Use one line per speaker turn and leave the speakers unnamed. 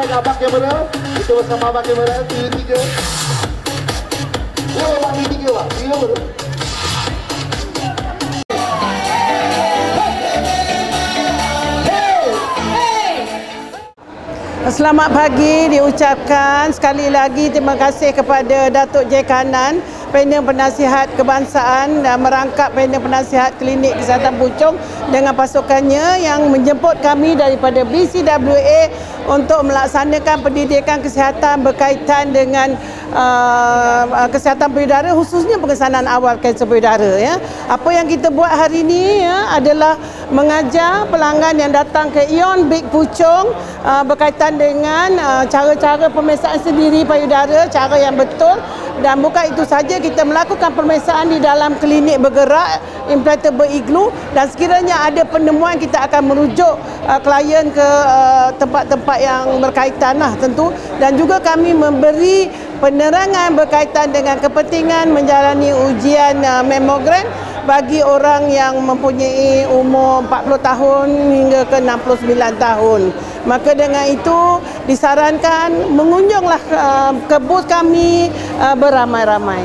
dengan abang kamera. Kita bersama abang kamera. 3. Oh, abang 3 Pak. 3 apa tu?
Selamat pagi diucapkan sekali lagi terima kasih kepada Datuk J. Kanan, panel penasihat kebangsaan dan merangkap panel penasihat klinik kesihatan Puchong dengan pasukannya yang menjemput kami daripada BCWA untuk melaksanakan pendidikan kesihatan berkaitan dengan kesihatan payudara, khususnya pengesanan awal kanser payudara. Ya. Apa yang kita buat hari ini ya, adalah mengajar pelanggan yang datang ke Ion Big Puchong berkaitan dengan cara-cara pemeriksaan sendiri payudara, cara yang betul. Dan bukan itu saja, kita melakukan pemeriksaan di dalam klinik bergerak implantable igloo, dan sekiranya ada penemuan kita akan merujuk klien ke tempat-tempat yang berkaitan lah tentu. Dan juga kami memberi penerangan berkaitan dengan kepentingan menjalani ujian mammogram bagi orang yang mempunyai umur 40 tahun hingga ke 69 tahun. Maka dengan itu disarankan mengunjunglah ke booth kami beramai-ramai.